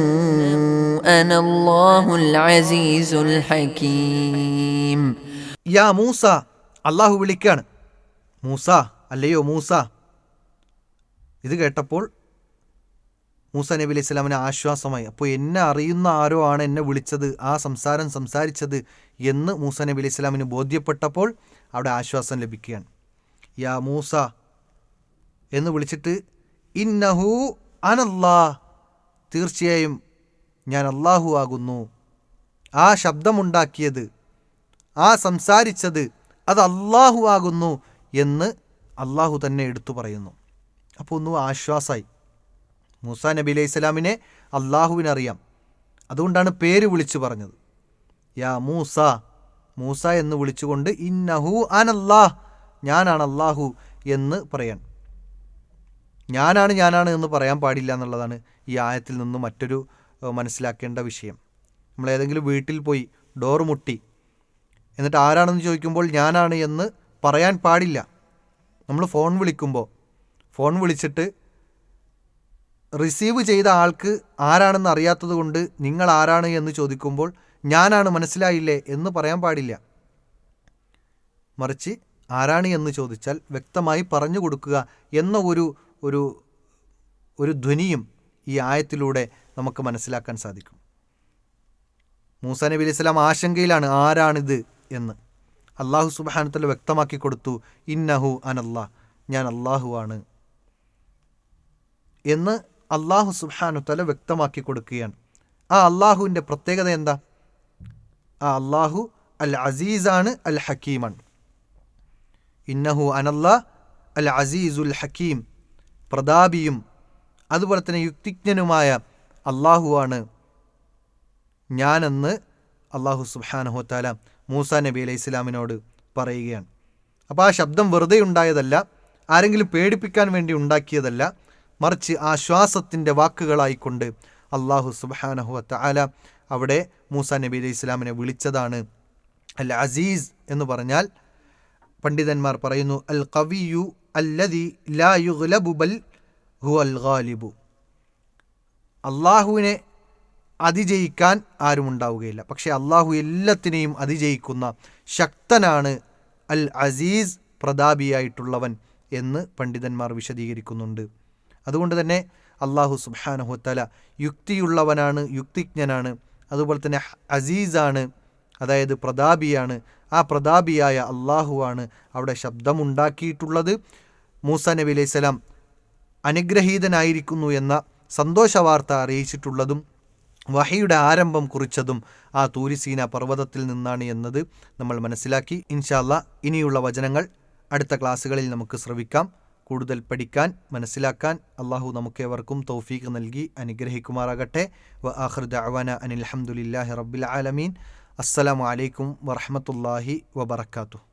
അനല്ലാഹുൽ അസീസുൽ ഹകീം. യാ മൂസ, അല്ലാഹു വിളിക്കാണ്. മൂസ, അല്ലയോ മൂസ. ഇത് കേട്ടപ്പോൾ മൂസ നബി അലൈഹി സ്വലാമിന് ആശ്വാസമായി. അപ്പോൾ എന്നെ അറിയുന്ന ആരോ ആണ് എന്നെ വിളിച്ചത്, ആ സംസാരം സംസാരിച്ചത് എന്ന് മൂസ നബി അലൈഹി സ്വലാമിന് ബോധ്യപ്പെട്ടപ്പോൾ അവിടെ ആശ്വാസം ലഭിക്കുകയാണ്. യാ മൂസ എന്ന് വിളിച്ചിട്ട് ഇന്നഹു അനല്ലാഹ്, തീർച്ചയായും ഞാൻ അല്ലാഹു ആകുന്നു. ആ ശബ്ദമുണ്ടാക്കിയത്, ആ സംസാരിച്ചത് അത് അല്ലാഹു ആകുന്നു എന്ന് അല്ലാഹു തന്നെ എടുത്തു പറയുന്നു. അപ്പോൾ ഒന്നും ആശ്വാസമായി. മൂസ നബി അലൈഹി സ്വലാമിനെ അള്ളാഹുവിനറിയാം. അതുകൊണ്ടാണ് പേര് വിളിച്ചു പറഞ്ഞത്. യാ മൂസ, മൂസ എന്ന് വിളിച്ചുകൊണ്ട് ഇന്നഹു അനല്ലാഹ്, ഞാനാണ് അള്ളാഹു എന്ന് പറയാൻ. ഞാനാണ് എന്ന് പറയാൻ പാടില്ല എന്നുള്ളതാണ് ഈ ആയത്തിൽ നിന്ന് മറ്റൊരു മനസ്സിലാക്കേണ്ട വിഷയം. നമ്മൾ ഏതെങ്കിലും വീട്ടിൽ പോയി ഡോർ മുട്ടി എന്നിട്ട് ആരാണെന്ന് ചോദിക്കുമ്പോൾ ഞാനാണ് എന്ന് പറയാൻ പാടില്ല. നമ്മൾ ഫോൺ വിളിക്കുമ്പോൾ ഫോൺ വിളിച്ചിട്ട് റിസീവ് ചെയ്ത ആൾക്ക് ആരാണെന്ന് അറിയാത്തത് കൊണ്ട് നിങ്ങൾ ആരാണ് എന്ന് ചോദിക്കുമ്പോൾ ഞാനാണ്, മനസ്സിലായില്ലേ എന്ന് പറയാൻ പാടില്ല. മറിച്ച് ആരാണ് എന്ന് ചോദിച്ചാൽ വ്യക്തമായി പറഞ്ഞു കൊടുക്കുക എന്ന ഒരു ധ്വനിയും ഈ ആയത്തിലൂടെ നമുക്ക് മനസ്സിലാക്കാൻ സാധിക്കും. മൂസ നബി അലൈഹി സ്വലാം ആശങ്കയിലാണ്, ആരാണിത് എന്ന്. അല്ലാഹു സുബ്ഹാനഹു വ തആല വ്യക്തമാക്കി കൊടുത്തു, ഇന്നഹു അനല്ലാഹ്, ഞാൻ അല്ലാഹുവാണ് എന്ന് അല്ലാഹു സുബ്ഹാനഹു വ തആല വ്യക്തമാക്കി കൊടുക്കുകയാണ്. ആ അല്ലാഹുവിൻ്റെ പ്രത്യേകത എന്താ? ആ അല്ലാഹു അൽ അസീസാണ്, അൽ ഹക്കീമാണ്. ഇന്നഹു അനല്ലാഹ് അൽ അസീസുൽ ഹക്കീം, പ്രതാപിയും അതുപോലെ തന്നെ യുക്തിജ്ഞനുമായ അല്ലാഹുവാണ് ഞാനെന്ന് അല്ലാഹു സുബ്ഹാനഹു വ തആല മൂസ നബി അലൈഹി സ്വലാമിനോട് പറയുകയാണ്. അപ്പോൾ ആ ശബ്ദം വെറുതെ ഉണ്ടായതല്ല, ആരെങ്കിലും പേടിപ്പിക്കാൻ വേണ്ടി ഉണ്ടാക്കിയതല്ല, മറിച്ച് ആശ്വാസത്തിൻ്റെ വാക്കുകളായിക്കൊണ്ട് അല്ലാഹു സുബ്ഹാനഹു വ തആല അവിടെ മൂസ നബി അലൈഹി സ്വലാമിനെ വിളിച്ചതാണ്. അൽ അസീസ് എന്ന് പറഞ്ഞാൽ പണ്ഡിതന്മാർ പറയുന്നു, അൽ ഖവിയു അല്ലദി ലാ യുഗ്ലബു ബൽ ഹുവൽ ഗാലിബു. അള്ളാഹുവിനെ അതിജയിക്കാൻ ആരും ഉണ്ടാവുകയില്ല, പക്ഷേ അള്ളാഹു എല്ലാത്തിനെയും അതിജയിക്കുന്ന ശക്തനാണ് അൽ അസീസ്, പ്രതാപിയായിട്ടുള്ളവൻ എന്ന് പണ്ഡിതന്മാർ വിശദീകരിക്കുന്നുണ്ട്. അതുകൊണ്ട് തന്നെ അല്ലാഹു സുബ്ഹാനഹു വ തആല യുക്തിയുള്ളവനാണ്, യുക്തിജ്ഞനാണ്, അതുപോലെ തന്നെ അസീസാണ്, അതായത് പ്രതാപിയാണ്. ആ പ്രതാപിയായ അള്ളാഹുവാണ് അവിടെ ശബ്ദമുണ്ടാക്കിയിട്ടുള്ളത്. മൂസ നബി അലൈഹി സ്വലാം അനുഗ്രഹീതനായിരിക്കുന്നു എന്ന സന്തോഷവാർത്ത അറിയിച്ചിട്ടുള്ളതും വഹിയുടെ ആരംഭം കുറിച്ചതും ആ തൂരിസീന പർവ്വതത്തിൽ നിന്നാണ് എന്നത് നമ്മൾ മനസ്സിലാക്കി. ഇൻഷാ അല്ലാഹ് ഇനിയുള്ള വചനങ്ങൾ അടുത്ത ക്ലാസ്സുകളിൽ നമുക്ക് ശ്രവിക്കാം. കൂടുതൽ പഠിക്കാൻ, മനസ്സിലാക്കാൻ അള്ളാഹു നമുക്കേവർക്കും തൗഫീഖ് നൽകി അനുഗ്രഹിക്കുമാറാകട്ടെ. വ ആഖിറു ദഅ്വാന അനിൽ ഹംദുലില്ലാഹി റബ്ബിൽ ആലമീൻ. അസ്സലാമു അലൈക്കും വറഹ്മത്തുള്ളാഹി വബറകാതുഹു.